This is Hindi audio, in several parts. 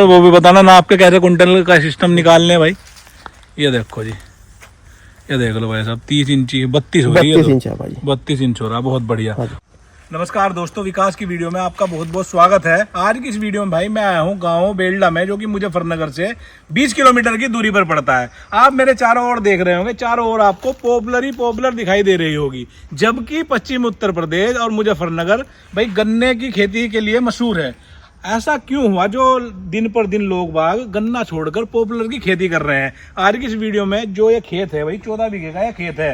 वो भी बताना ना आपके कैसे कुंटल का सिस्टम निकालने भाई। ये देखो जी, ये देख लो भाई साहब 30 इंची 32 हो रही है, 32 इंच है भाई, 32 इंच हो रहा है, बहुत बढ़िया। नमस्कार दोस्तों, विकास की वीडियो में आपका बहुत बहुत स्वागत है। आज की इस वीडियो में भाई मैं आया हूँ गांव बेल्डा में, जो कि मुजफ्फरनगर से 20 किलोमीटर की दूरी पर पड़ता है। आप मेरे चारों ओर देख रहे होंगे, चारों ओर आपको पॉपुलर ही पॉपुलर दिखाई दे रही होगी, जबकि पश्चिम उत्तर प्रदेश और मुजफ्फरनगर भाई गन्ने की खेती के लिए मशहूर है। ऐसा क्यों हुआ जो दिन पर दिन लोग बाग गन्ना छोड़कर पॉपुलर की खेती कर रहे हैं? आज की इस वीडियो में जो ये खेत है भाई 14 बीघे का यह खेत है,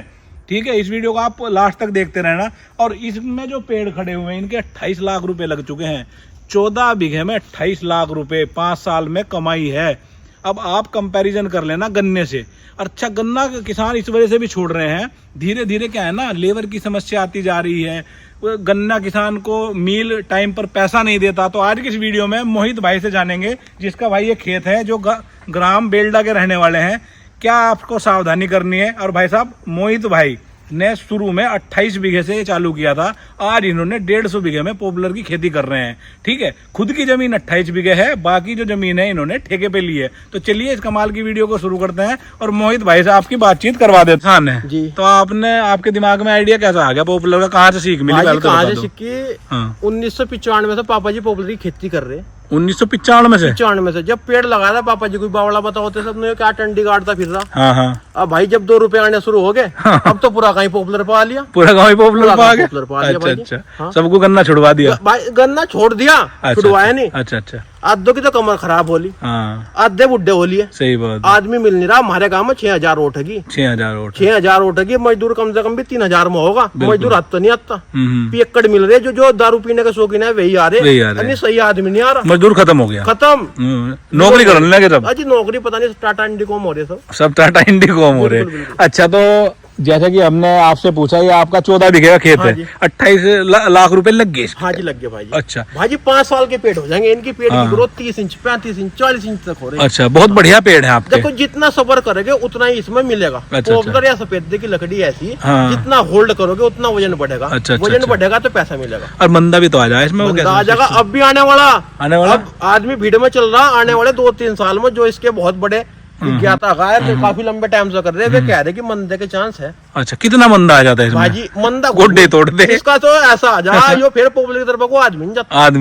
ठीक है। इस वीडियो को आप लास्ट तक देखते रहना। और इसमें जो पेड़ खड़े हुए हैं इनके 28 लाख रुपए लग चुके हैं। 14 बीघे में 28 लाख रुपए 5 साल में कमाई है। अब आप कंपैरिजन कर लेना गन्ने से। अच्छा, गन्ना किसान इस वजह से भी छोड़ रहे हैं, धीरे धीरे क्या है ना, लेबर की समस्या आती जा रही है। गन्ना किसान को मील टाइम पर पैसा नहीं देता। तो आज की इस वीडियो में मोहित भाई से जानेंगे, जिसका भाई ये खेत है, जो ग्राम बेल्डा के रहने वाले हैं, क्या आपको सावधानी करनी है। और भाई साहब मोहित भाई ने शुरू में 28 बीघे से चालू किया था, आज इन्होंने 150 बीघे में पॉपुलर की खेती कर रहे हैं, ठीक है। खुद की जमीन 28 बीघे है, बाकी जो जमीन है इन्होंने ठेके पे ली है। तो चलिए इस कमाल की वीडियो को शुरू करते हैं और मोहित भाई से आपकी बातचीत करवा देते हैं जी। तो आपके दिमाग में आइडिया कैसा आ गया पॉपुलर का? कहाँ से सीख मिली? कहाँ से सीखी? 1995 में पापा जी पॉपुलर की खेती कर रहे। 1995 में से जब पेड़ लगाया था पापा जी, कोई बावला पता होते सबने क्या टंडी काटता फिर रहा। हाँ हाँ। अब भाई जब 2 रुपए आने शुरू हो गए, अब तो पूरा कहीं पॉपुलर पा लिया, पूरा गाँव पॉपुलर पा गया। अच्छा अच्छा, हाँ? सबको गन्ना छुड़वा दिया भाई, गन्ना छोड़ दिया, छुड़वाया नहीं। अच्छा अच्छा। आधो की तो कमर खराब होली, आधे बुढ़े होली है। सही बात। आदमी मिल नहीं रहा। हमारे गाँव में 6000 वोट है, 6000 वोट है। मजदूर कम से कम भी 3000 में होगा। मजदूर आता तो नहीं आता, पियक्कड़ मिल रहे। जो दारू पीने के शौकीन है वही आ रहे, सही आदमी नहीं आ रहा। मजदूर खत्म हो गया, खत्म। नौकरी करने लगे सब। अजी नौकरी पता नहीं, टाटा इंडिकॉम हो रहे सब टाटा इंडिकॉम हो रहे। अच्छा, तो जैसा कि हमने आपसे पूछा, ये आपका 14 बीघे का खेत है, 28 लाख रुपए लग गए? हाँ जी, लग गए भाई। अच्छा भाई 5 साल के पेड़ हो जाएंगे। इनकी पेड़ की ग्रोथ 30 इंच 35 इंच 40 इंच तक हो रही है। अच्छा, बहुत बढ़िया पेड़ है आपके। देखो जितना सब्र करोगे उतना ही इसमें मिलेगा। पॉपुलर या सफेद की लकड़ी ऐसी, जितना होल्ड करोगे उतना वजन बढ़ेगा। वजन बढ़ेगा तो पैसा मिलेगा। और मंदा भी तो आ जाए इसमें, आ जाएगा। अब भी आने वाला अब आदमी भीड़ में चल रहा। आने वाले 2-3 साल में जो इसके बहुत बड़े विज्ञाता काफी लंबे टाइम से कर रहे हैं, कह रहे कि मंदे के चांस है। अच्छा, कितना मंदा आ जाता है इसमें? भाजी मंदा गोड्डे तोड़ दे इसका तो ऐसा आ जा जो फिर पब्लिक की तरफ को आदमी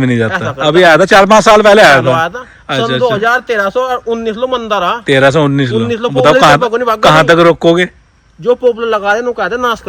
नहीं जाता। अभी आया था 4-5 साल पहले आया था। सन 2013-19 लो मंदा रहा। 1319 लो। बताओ कहाँ तक रोकोगे? जो पॉपुलर लगा रहे कहते नाश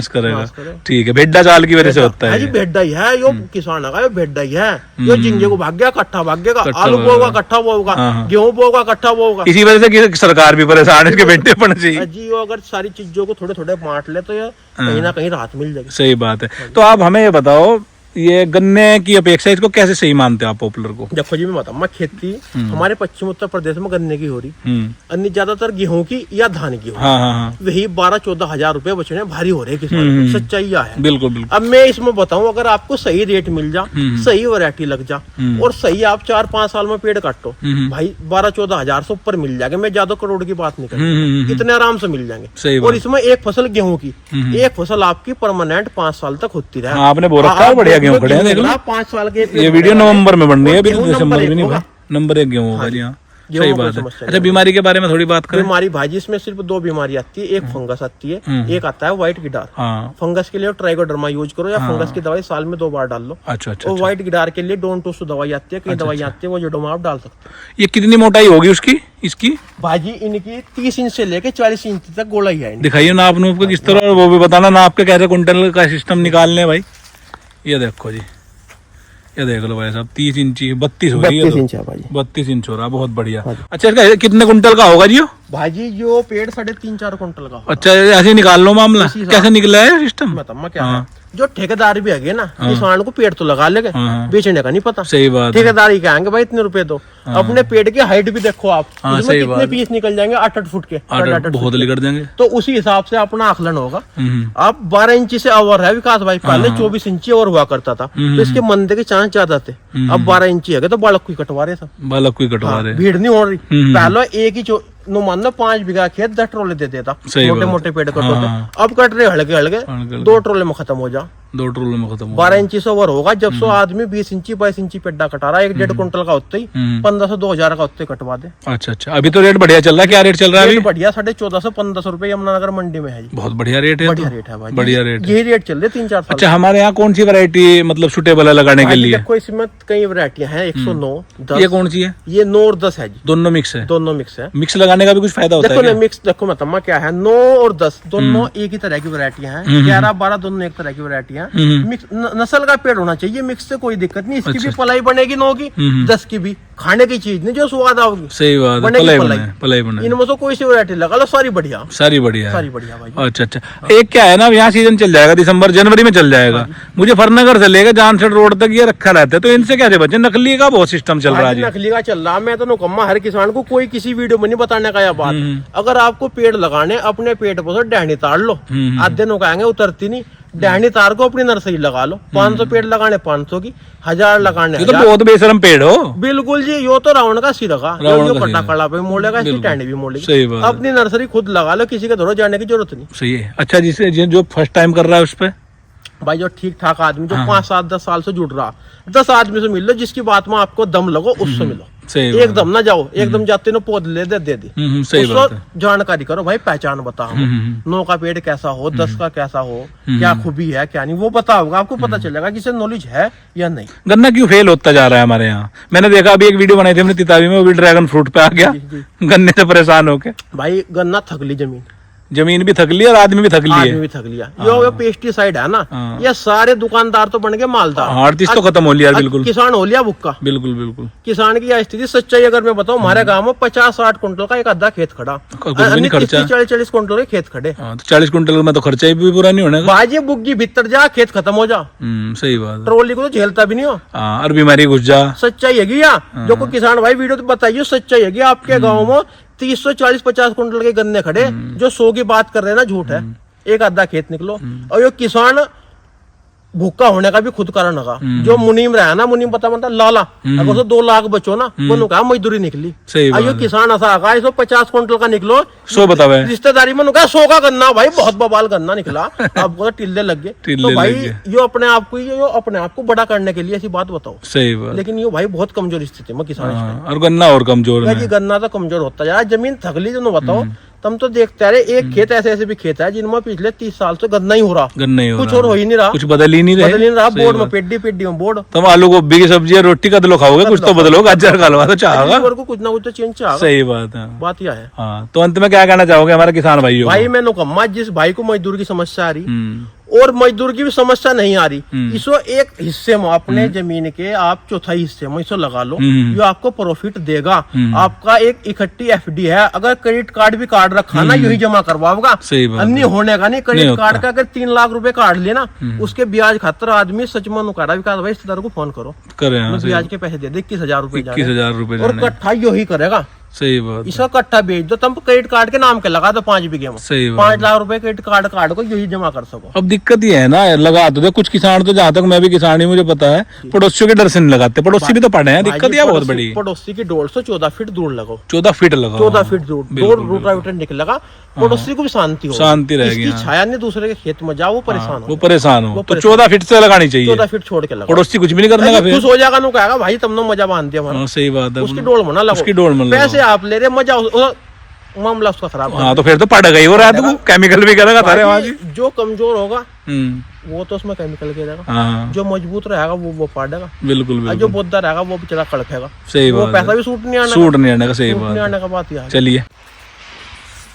करेगा। ठीक है, भेड्डा चाल की वजह से होता है। भेड्डा ही है यो किसान लगा, यो भेड्डा ही है। यो जिंगे को भाग गया, कट्ठा भाग गया। आलू बोगा कट्ठा बोगा, गेहूं बोगा कट्ठा बोगा। इसी वजह से सरकार भी परेशान है, इसके भेड्डे पड़ने चाहिए जी। यो अगर सारी चीजों को थोड़े थोड़े बांट ले तो ये कहीं ना कहीं राहत मिल जाएगी। सही बात है। तो आप हमें ये बताओ, ये गन्ने की अपेक्षा इसको कैसे सही मानते हो आप पॉपुलर को? देखो जी, मैं बताऊँ, मैं खेती हमारे पश्चिम उत्तर प्रदेश में गन्ने की हो रही, अन्य ज्यादातर गेहूं की या धान की हो रही। वही 12-14 हजार रुपए बचने भारी हो रहे किसान। सच्चाई है। बिल्कुल। अब मैं इसमें बताऊं, अगर आपको सही रेट मिल जा, सही वैरायटी लग जा और सही आप 4-5 साल में पेड़ काटो, भाई 12-14 हजार से ऊपर मिल जाएगा। मैं ज्यादा करोड़ की बात नहीं करता, इतने आराम से मिल जाएंगे। और इसमें एक फसल गेहूं की, एक फसल आपकी परमानेंट 5 साल तक होती रहे। आपने बोल रखा है बढ़िया गेहूं खड़े हैं, देख लो। 5 साल के ये वीडियो नवंबर में बन रही है, अभी तो दिसंबर भी नहीं हुआ। नंबर 1 गेहूं होगा जी। हाँ, सही बात है। अच्छा, बीमारी के बारे में थोड़ी बात करें। बीमारी भाजी इसमें सिर्फ 2 बीमारी आती है। एक फंगस आती है, एक आता है व्हाइट गिडार। फंगस के लिए ट्राइकोडर्मा यूज करो, या फंगस की दवाई साल में 2 बार डाल लो। अच्छा। और व्हाइट गिडार के लिए डोंटोस दवाई आती है, कई दवाई आती है, वो जोडोमा आप डाल सकते हो। ये कितनी मोटाई होगी उसकी, इसकी? भाजी इनकी 30 इंच से लेके 40 इंच तक गोलाई है। दिखाइए नाप नूप किस तरह, वो भी बताना ना आपके कैसे कुंटल का सिस्टम निकालने भाई। ये देखो जी, ये देख लो भाई साहब 30 इंची 32 हो रही है, 32 इंच है भाई, 32 इंच हो रहा है, बहुत बढ़िया। अच्छा, इसका कितने कुंटल का होगा जी? भाजी जो पेड़ 3.5-4 कुंटल का। अच्छा, ऐसे निकाल लो मामला। कैसे निकला है सिस्टम? बताओ क्या है, जो ठेकेदार भी है ना, किसान को पेड़ तो लगा लेंगे, बेचने का नहीं पता। सही बात। ठेकेदार ही कहेंगे भाई इतने रुपए दो। अपने पेड़ की हाइट भी देखो आप, कितने पीस निकल जाएंगे? 8-8 फुट के, 8-8 बहुत निकल जाएंगे। तो उसी हिसाब से अपना आकलन होगा। अब 12 इंची से ओवर है विकास भाई, पहले 24 इंची और हुआ करता था, तो इसके मंदे के चांस ज्यादा थे। अब 12 इंची है तो बालक को कटवा रहे सब, बालक को कटवा रहे, भीड़ नहीं हो रही। पहले एक ही मान लो 5 बीघा खेत 10 ट्रोले दे देता, मोटे मोटे पेड़ कटोते। अब कट रहे हल्के हल्के, 2 ट्रोले में खत्म हो जा। 2 ट्रोलों में खत्म 12 इंची से ओवर होगा। जब सो आदमी 20 इंची 22 इंची पेड्डा कटा रहा है, 1.5 कुंटल का होते ही 1500 2000 का होते कटवा दे। अच्छा अच्छा, अभी तो रेट बढ़िया चल रहा है। क्या रेट चल रहा है अभी? बढ़िया 1450 1500 रुपए यमुनानगर मंडी में है जी। बहुत बढ़िया रेट है। बढ़िया रेट है भाई, बढ़िया रेट, यही रेट चल रहे 3-4 साल। अच्छा, हमारे यहाँ कौन सी वैरायटी मतलब सुटेबल है लगाने के लिए? देखो इसमें कई वैरायटियां हैं, 109 10। ये कौन सी है? ये 9 और 10 है जी, दोनों मिक्स है। दोनों मिक्स है। मिक्स लगाने का भी कुछ फायदा होता देखो है ना मिक्स, देखो मतलब क्या है, 9 और 10 दोनों एक ही तरह की वैरायटियां हैं। 11 12 दोनों एक तरह की वैरायटियां। मिक्स नस्ल का पेड़ होना चाहिए, मिक्स से कोई दिक्कत नहीं। इसकी भी पलाई बनेगी 9 की 10 की भी, खाने की चीज नहीं जो स्वाद आओगी। सही बात है, पलाई बने। इनमें से कोई सी वैरायटी लगा लो, सारी बढ़िया सारी बढ़िया सारी बढ़िया भाई। अच्छा अच्छा, एक क्या है ना, यहाँ सीजन चल जाएगा, दिसंबर जनवरी में चल जाएगा। मुजफ्फरनगर से लेकर जानसठ रोड तक ये रखा रहता है, तो इनसे कैसे बचे? नकली का बहुत सिस्टम चल रहा है। नकली का चल रहा, मैं तो नुकम्मा हर किसान को कोई किसी वीडियो में नहीं बताने का यह बात। अगर आपको पेड़ लगाने, अपने पेट पर डहनी तार लो, आधे नो कहेंगे उतरती नहीं, डहनी तार को अपनी नर्सरी लगा लो। 500 पेड़ लगाने 500 की, 1000 लगाने। ये तो बहुत बेशरम पेड़ हो। बिल्कुल जी, यो तो रावण का सिर रखा, यो कटा कड़ा पे मोड़ेगा, इसकी टहनी भी मोड़ेगी। अपनी नर्सरी खुद लगा लो, किसी के घरों जाने की जरूरत नहीं। सही है। अच्छा, जिसे जो फर्स्ट टाइम कर रहा है उस पे भाई, जो ठीक ठाक आदमी जो 5 7 10 साल से जुड़ रहा, 10 आदमी से मिल लो जिसकी बात में आपको दम लगो, उससे मिलो। एकदम ना जाओ, एकदम जाते ना पौध ले दे दी। सही बात है। जानकारी करो भाई, पहचान बताओ 9 का पेड़ कैसा हो, 10 का कैसा हो, क्या खूबी है क्या नहीं, वो पता होगा आपको, पता चलेगा कि इसे नॉलेज है या नहीं। गन्ना क्यों फेल होता जा रहा है हमारे यहाँ? मैंने देखा अभी एक वीडियो बनाई थी हमने तितावी में, वो भी ड्रैगन फ्रूट पे आ गया गन्ने से परेशान होके। भाई गन्ना थकली जमीन भी थक लिया और आदमी भी थक लिया। आदमी भी थक लिया। यो पेस्टिसाइड है ना, ये सारे दुकानदार तो बन गए मालदार। आर्टिस्ट तो खत्म हो लिया बिल्कुल। किसान हो लिया भुक्का। बिल्कुल बिल्कुल। किसान की यह स्थिति सच्चाई अगर मैं बताऊं, हमारे गांव में 50-60 कुंटल का एक आधा खेत खड़ा, 40-40 कुंटल के खेत खड़े। 40 कुंटल में तो खर्चा भी पूरा नहीं होने का। बाजी बुग्गी भीतर जा, खेत खत्म हो जा। सही बात है। ट्रॉली को तो झेलता भी नहीं हो, और बीमारी घुस जा। सच्चाई है जो कोई किसान भाई वीडियो तो बताइए, सच्चाई है आपके गाँव में 30-40-50 कुंटल के गन्ने खड़े, जो 100 की बात कर रहे हैं ना, झूठ है। एक आधा खेत निकलो, और ये किसान भूखा होने का भी खुद कारण होगा। जो मुनीम रहा ना, मुनीम पता मतलब लाला, अगर उसको 2 लाख बचो ना, वो कहा मजदूरी निकली। अयो किसान ऐसा आगा 150 कुंटल का निकलो, 100 बतावे रिश्तेदारी में 100 का गन्ना, भाई बहुत बवाल गन्ना निकला। आपको तो टिल्ले लग गए। तो भाई यो अपने आप को बड़ा करने के लिए ऐसी बात बताओ। सही बात। लेकिन ये भाई बहुत कमजोर स्थिति में किसान, और गन्ना और कमजोर है। गन्ना तो कमजोर होता जा रहा है। जमीन थकली जो बताओ, तुम तो देखते रहे, एक खेत ऐसे भी खेत है जिनमें पिछले 30 साल से गन्ना ही हो रहा, कुछ और हो ही नहीं रहा, कुछ बदल ही नहीं रहा। बोर्ड में पेड्डी में बोर्ड। तुम आलू गोभी की सब्जी रोटी का दलो खाओगे, कुछ तो बदलो, गाजर का हलवा तो चाहोगे, कुछ ना कुछ तो चेंज चाहोगे। सही बात है। बात यह है। हाँ, तो अंत में क्या कहना चाहोगे हमारे किसान भाइयों? भाई मैं नुकम्मा, जिस भाई को मजदूर की समस्या आ रही और मजदूर की भी समस्या नहीं आ रही, इसको एक हिस्से में अपने जमीन के आप चौथाई हिस्से में इसको लगा लो, जो आपको प्रॉफिट देगा। आपका एक इकट्ठी एफडी है, अगर क्रेडिट कार्ड भी कार्ड रखा ना, यही जमा करवाओगा। अन्य होने का नहीं। क्रेडिट कार्ड का अगर 3 लाख रुपए कार्ड लेना, उसके ब्याज खातर आदमी सच में नुकारा भी भाई रिश्तेदार को फोन करो, ब्याज के पैसे दे दे 21,000 रुपए, और इकट्ठा यही करेगा। सही बात। इसका कट्ठा बेच दो, तुम क्रेडिट कार्ड के नाम के लगा दो 5 बीघे में, 5 लाख रुपए क्रेडिट कार्ड को यही जमा कर सको। अब दिक्कत ये है ना, लगा दो कुछ किसान तो, जहाँ तक मैं भी किसान ही मुझे पता है, पड़ोसियों के डर से नहीं लगाते। पड़ोसी भी तो पड़े हैं, दिक्कत यह बहुत बड़ी। पड़ोसी की डोर से 14 फीट दूर लगाओ, 14 फीट लगाओ, 14 फीट दूर रोटावेटर निकलेगा, पड़ोसी को भी शांति हो, शांति रहेगी। छाया नहीं दूसरे के खेत में जाओ, वो परेशान हो, तो 14 फीट से लगानी चाहिए। 14 फीट छोड़ के लगाओ, पड़ोसी कुछ भी नहीं करने का, खुश हो जाएगा, नु कहेगा भाई तुमने मजा बांध दिया हमारा। सही बात है। उसकी डोर में ना लगो, उसकी डोर में पैसे आप ले रहे, मजा मामला उसका खराब। हाँ, तो फिर तो पड़ गई वो रात को, केमिकल भी करेगा तारे वहाँ की। जो कमजोर होगा वो तो उसमें केमिकल गिरेगा, जो मजबूत रहेगा वो पाड़ेगा। बिल्कुल। जो बोद्दा रहेगा वो बेचारा कड़फेगा। सही बात। वो पैसा भी सूट नहीं आने का। सही बात है। चलिए,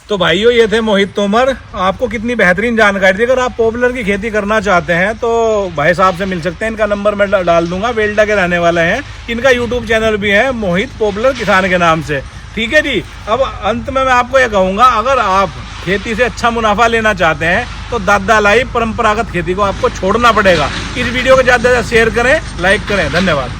तो भाइयों ये थे मोहित तोमर। आपको कितनी बेहतरीन जानकारी थी। अगर आप पॉपुलर की खेती करना चाहते हैं तो भाई साहब से मिल सकते हैं। इनका नंबर मैं डाल दूंगा, वेल्डा के रहने वाले हैं। इनका यूट्यूब चैनल भी है मोहित पॉपुलर किसान के नाम से। ठीक है जी। अब अंत में मैं आपको ये कहूँगा, अगर आप खेती से अच्छा मुनाफा लेना चाहते हैं तो दादा लाई परंपरागत खेती को आपको छोड़ना पड़ेगा। इस वीडियो को ज़्यादा से ज़्यादा शेयर करें, लाइक करें। धन्यवाद।